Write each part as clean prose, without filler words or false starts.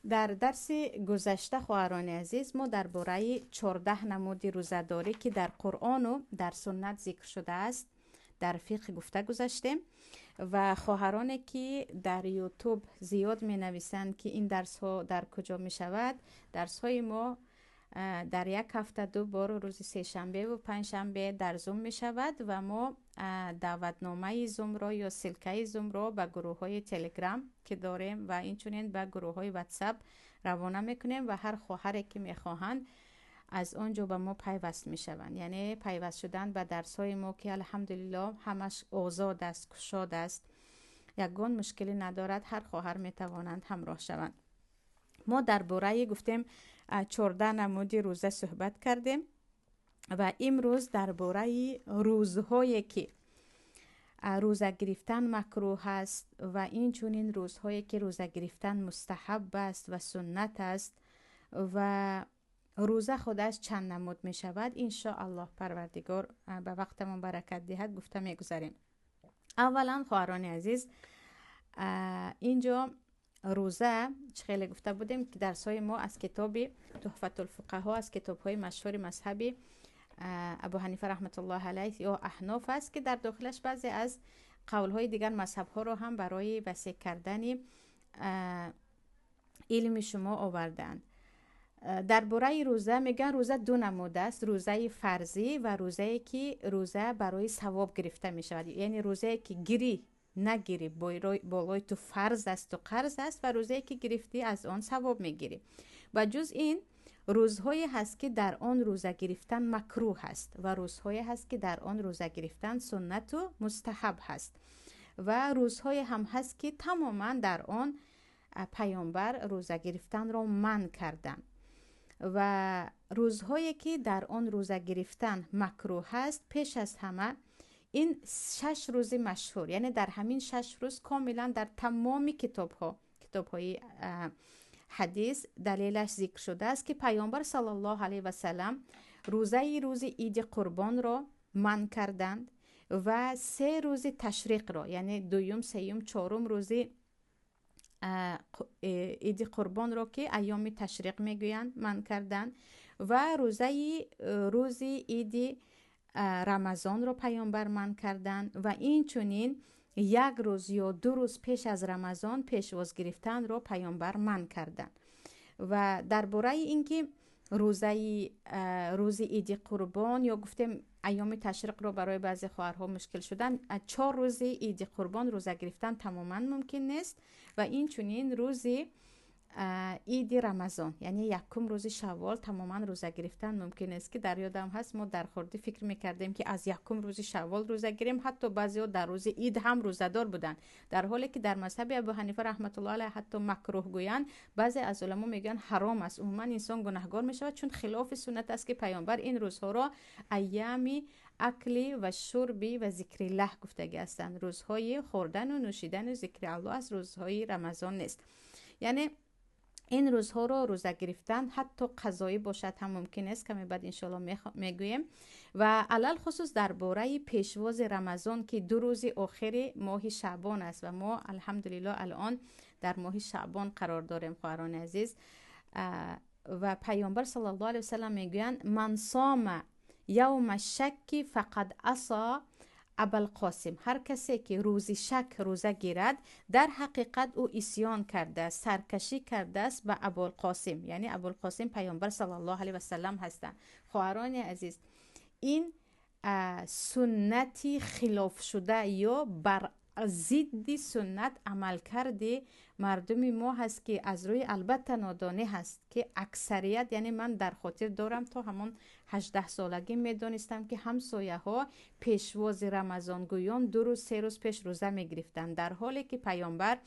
در درس گذشته خواهران عزیز ما درباره 14 نمود روزه‌داری که در قرآن و در سنت ذکر شده است در فقه گفته گذاشتیم و خواهرانی که در یوتیوب زیاد می نویسند که این درس ها در کجا می شود. درس های ما در یک هفته 2 بار روز سه شنبه و پنج شنبه در زوم می شود و ما دعوتنامه زوم را یا سلکه زوم را به گروه های تلگرام که داریم و اینچنین به گروه های واتساپ روانه میکنیم و هر خواهری که میخواهند از آنجا به ما پیوست میشوند. یعنی پیوست شدن به درس های ما که الحمدلله همش آزاد است، گشاد است، یگان مشکلی ندارد، هر خواهر میتوانند همراه شوند. ما درباره گفتیم 14 نمود روزه صحبت کردیم و امروز درباره روزهایی که روزه گرفتن مکروه است و اینچنین روزهایی که روزه گرفتن مستحب است و سنت است و روزه خودش چند نمود می شود، ان شاء الله پروردگار به وقتمون برکت دهد گفته می گذاریم. اولا خواهران عزیز، اینجا روزه خیلی گفته بودیم که درسای ما از کتاب تحفة الفقها، از کتاب های مشهور مذهبی ابو حنیفه رحمت الله علیه یا احناف است که در داخلش بعضی از قول های دیگر مذهب ها رو هم برای وسیع کردن علم شما آوردند. درباره روزه میگن روزه 2 نمود است، روزه فرضی و روزه که روزه برای ثواب گرفته می شود. یعنی روزه که گیری نگیری بالای تو فرض است و قرض است و روزه که گرفتی از آن ثواب میگیری. و جز این روزهایی هست که در آن روزه گرفتن مکروه است و روزهایی هست که در آن روزه گرفتن سنت و مستحب هست و روزهایی هم هست که تماما در آن پیامبر روزه گرفتن را منع کردند. و روزهایی که در آن روزه گرفتن مکروه هست پیش از همه این 6 روز مشهور، یعنی در همین 6 روز کاملا در تمام کتاب های حدیث دلیلش ذکر شده است که پیامبر صلی الله علیه و سلم روز عید قربان را منع کردند و 3 روز تشریق را، یعنی دوم، سوم، چهارم روز عید قربان را که ایام تشریق میگویند منع کردند و روز عید رمضان را پیامبر منع کردند و این چنین 1 روز یا 2 روز پیش از رمضان پیشواز گرفتن را پیامبر منع کردند. و درباره اینکه روز عید قربان یا گفتیم ایام تشریق رو برای بعضی خواهرها مشکل شدن، 4 روز عید قربان روزه گرفتن تماما ممکن نیست و این چنین روز عید رمضان یعنی 1 روز شوال تماما روزه گرفتن ممکن است که در یادم هست ما در خورده فکر میکردیم که از 1 روز شوال روزه گیریم، حتی بعضی ها در روز عید هم روزه دار بودن، در حالی که در مذهب ابو حنیفه رحمت الله علیه حتی مکروه گویند. بعضی از علما میگن حرام است، عموما انسان گناهگار میشود چون خلاف سنت است که پیامبر این روزها را ایام اکلی و شربی و ذکر الله گفتگی هستند، روزهای خوردن و نوشیدن و ذکر الله از روزهای رمضان نیست. یعنی این روزها رو روزه گرفتن حتی قضایی باشد هم ممکن است، کمی بعد انشالله میگویم. و علل خصوص درباره پیشواز رمضان که 2 روز آخر ماه شعبان است و ما الحمدلله الان در ماه شعبان قرار داریم خواهران عزیز. و پیامبر صلی الله علیه و سلم میگویند من صام یوم الشک فقد عصی ابوالقاسم، هر کسی که روز شک روزه گیرد در حقیقت او عصیان کرده است، سرکشی کرده است به ابوالقاسم، یعنی ابوالقاسم پیامبر صلی الله علیه و سلم هستند. خواهران عزیز، این سنتی خلاف شده یا بر ضد سنت عمل کرده مردم ما هست که از روی البته نادانی هست که اکثریت، یعنی من در خاطر دارم تا همون 18 سالگی میدونستم که همسایه ها پیشواز رمضان گویان 2 روز 3 روز پیش روزه میگرفتند، در حالی که پیامبر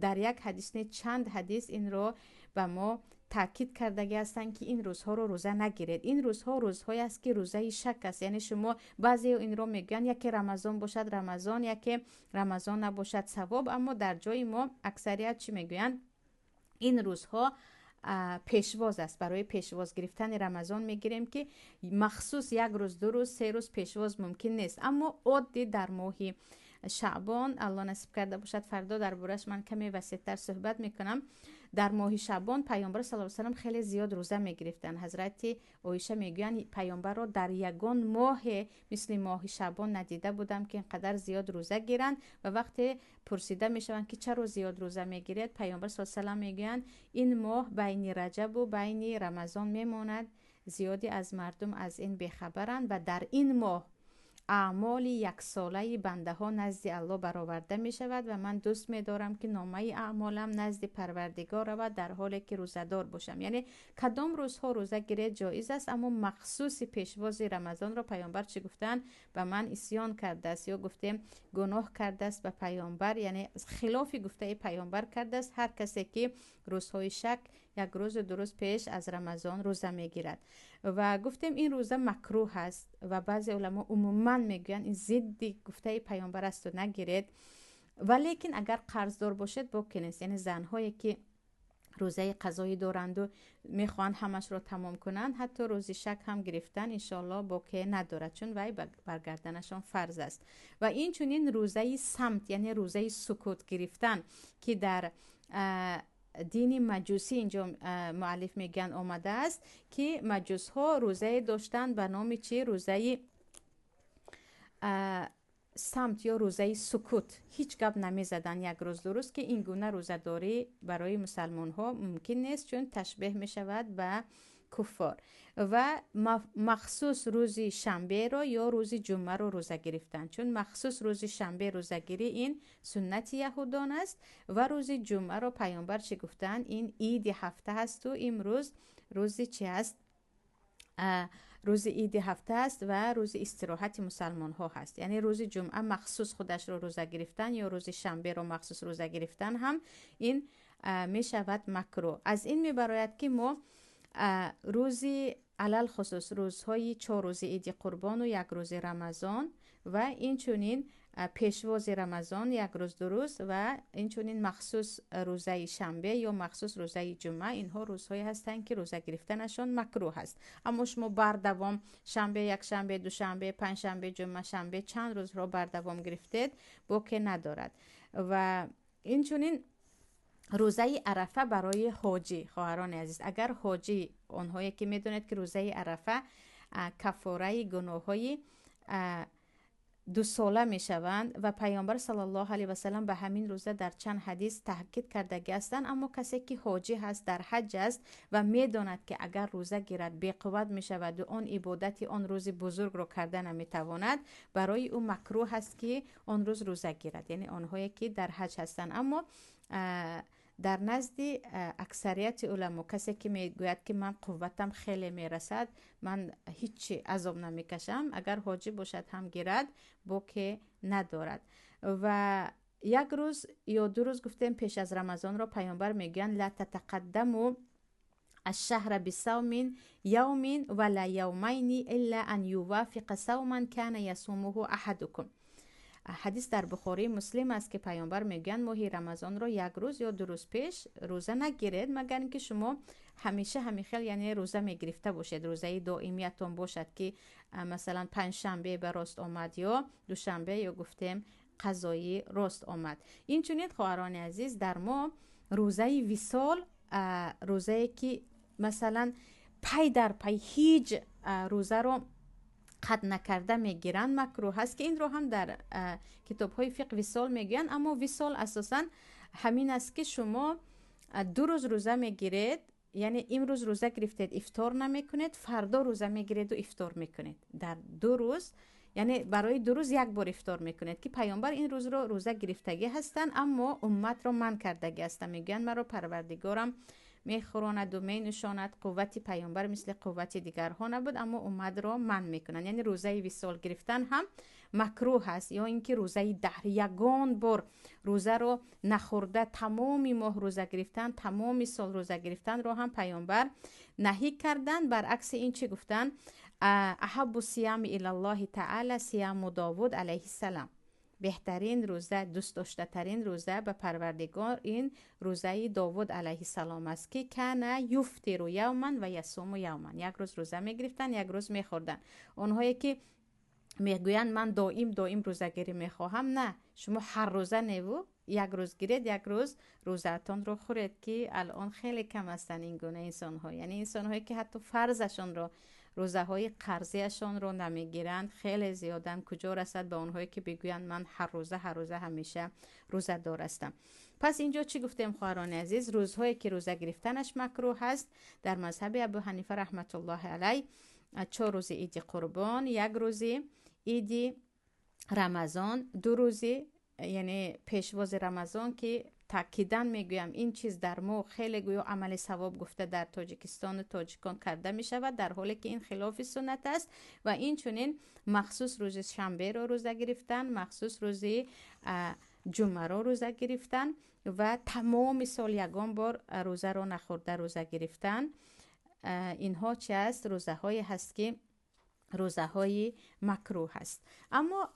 در یک حدیث نه چند حدیث این رو به ما تاکید کردگی هستند که این روزها رو روزه نگیرید. این روزها روزهایی است که روزه شک است، یعنی شما بعضی این رو میگن یکی رمضان باشد رمضان، یکی رمضان نباشد ثواب، اما در جای ما اکثریت چی میگویند؟ این روزها پیشواز است، برای پیشواز گرفتن رمضان میگیریم که مخصوص 1 روز 2 روز 3 روز پیشواز ممکن نیست. اما عادی در ماه شعبان الله نصیب کرده باشد فردا دربارش من کمی وسیع‌تر صحبت میکنم. در ماه شعبان پیامبر صلی الله علیه و سلم خیلی زیاد روزه میگرفتن. حضرت عایشه میگوین پیامبر رو در یگان ماه مثل ماه شعبان ندیده بودم که اینقدر زیاد روزه گیرن. و وقتی پرسیده میشوند که چرا زیاد روزه میگیرید، پیامبر صلی الله علیه و سلم میگوین این ماه بین رجب و بین رمضان میماند، زیادی از مردم از این بیخبرند و در این ماه اعمال یک ساله بنده ها نزد الله برآورده می شود و من دوست می دارم که نامه اعمالم نزد پروردگار رود در حالی که روزه دار باشم. یعنی کدام روزها روزه گیری جایز است، اما مخصوص پیشواز رمضان را پیامبر چی گفتن؟ به من عصیان کرده است، یا گفتیم گناه کرده است به پیامبر، یعنی خلاف گفته پیامبر کرده است هر کسی که روزهای شک یک روز درست پیش از رمضان روزه میگیرد. و گفتیم این روزه مکروه است و بعضی علما عموما میگن این ضد گفته پیامبر است و نگیرید. ولیکن اگر قرضدار باشد باکی نیست، یعنی زنهایی که روزه قضایی دارند و میخوان همش رو تمام کنند، حتی روزی شک هم گرفتن انشالله باکی ندارد، چون وی برگردنشان فرض است. و این چونین روزه صمت یعنی روزه سکوت گرفتن که در دین مجوسی اینجا مؤلف میگن آمده است که مجوس ها روزه داشتن به نام چی؟ روزه صمت یا روزه سکوت، هیچ گپ نمی زدن یک روز درست، که این گونه روزه داری برای مسلمان ها ممکن نیست، چون تشبیه می شود به کفار. و مخصوص روز شنبه رو یا روز جمعه رو روزه گرفتن، چون مخصوص روز شنبه روزه گیری این سنت یهودان است و روز جمعه رو پیامبر چی گفتن؟ این عید هفته هست و امروز روز چی هست؟ روز عید هفته است و روز استراحت مسلمان ها هست. یعنی روز جمعه مخصوص خودش رو روزه گرفتن یا روز شنبه رو مخصوص روزه گرفتن هم این می شود مکروه. از این می براید که ما روزی علل خصوص روزهای 4 روز عید قربان و 1 روز رمضان و این چونین پیشواز رمضان 1 روز درست و این چونین مخصوص روزه شنبه یا مخصوص روزه جمعه، اینها روزهایی هستند که روزه گرفتنشان مکروه است. اما شما بردوام شنبه، یک شنبه، دو شنبه، پنج شنبه، جمعه شنبه چند روز را بردوام گرفتید باکی ندارد. و این چونین روزه عرفه برای حاجی خواهران عزیز، اگر حاجی اونهایی که میدونید که روزه عرفه کفاره گناههای 2 ساله می شوند و پیامبر صلی الله علیه و سلم به همین روزه در چند حدیث تاکید کرده هستند. اما کسی که حاجی هست در حج است و میداند که اگر روزه گیرد بی قوت می شود و آن عبادت آن روز بزرگ رو کرده نمی تواند، برای او مکروه است که آن روز روزه گیرد، یعنی آنهایی که در حج هستند. اما در نزد اکثریت علما کسی که میگوید که من قوتم خیلی میرسد، من هیچ عذاب نمیکشم، اگر حاجی باشد هم گیرد باکی ندارد. و 1 روز یا 2 روز گفتیم پیش از رمضان را پیامبر میگن لا تتقدموا الشهر بصوم یوم ولا یومین الا ان یوافق صوما کان یصومه احدکم. حدیث در بخاری مسلم است که پیامبر میگن ماه رمضان رو 1 روز یا 2 روز پیش روزه نگیرید مگر اینکه شما همیشه همیخیل یعنی روزه میگرفته باشید، روزه دائمیتون باشد که مثلا 5 شنبه به راست آمد یا دوشنبه یا گفتیم قضایی راست آمد. این چونین خواهران عزیز در ما روزه وصال، روزه که مثلا پی در پی هیچ روزه رو قد نکرده میگیرن مکروه هست، که این رو هم در کتاب های فقه وصال میگن. اما وصال اساسا همین است که شما 2 روز روزه میگیرید، یعنی امروز روزه گرفتید افطار نمیکنید، فردا روزه میگیرید و افطار میکنید در 2 روز، یعنی برای 2 روز 1 بار افطار میکنید. که پیامبر این روز رو روزه گرفتگی هستن اما امت رو من کردگی هستن، میگن مرا پروردگارم میخوراند و مینشاند، قوت پیامبر مثل قوت دیگرها نبود اما امت را من میکنن. یعنی روزه وصال گرفتن هم مکروه هست، یا اینکه روزه دهر 1 بار روزه رو نخورده تمام ماه روزه گرفتن، تمام سال روزه گرفتن رو هم پیامبر نهی کردن. برعکس این چی گفتن؟ احب الصیام الی الله تعالی صیام داوود علیه السلام، بهترین روزه، دوست داشته ترین روزه به پروردگار این روزه داوود علیه السلام است که کان یفطر یوما و یصوم یوما، 1 روز روزه میگرفتن 1 روز میخوردن. اونهایی که میگویند من دائم روزگیری میخواهم. نه، شما هر روزه نیو یک روز گیرید، یک روز روزتان رو خورید که الان خیلی کم هستن این گونه انسان ها. یعنی انسان هایی که حتی فرضشان رو، روزه های قرضیشان رو نمیگیرند خیلی زیادن. کجا رسد به اونهایی که بگویند من هر روزه همیشه روزه دار هستم. پس اینجا چی گفتیم خواهران عزیز؟ روزهایی که روزه گرفتنش مکروه هست در مذهب ابو حنیفه رحمت الله علیه 4 روز عید قربان، 1 روز عید رمضان، 2 روزی یعنی پیشواز رمضان که تاکیداً میگویم این چیز در ما خیلی گویا عمل ثواب گفته در تاجیکستان و تاجیکان کرده می شود، در حالی که این خلاف سنت است. و این چنین مخصوص روز شنبه رو روزه گرفتن، مخصوص روز جمعه رو روزه گرفتن و تمام سال یگان بار روزه رو نخورده روزه گرفتن. اینها چه است؟ روزه های هست که روزه های مکروه هست. اما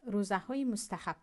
روزه های مستحب،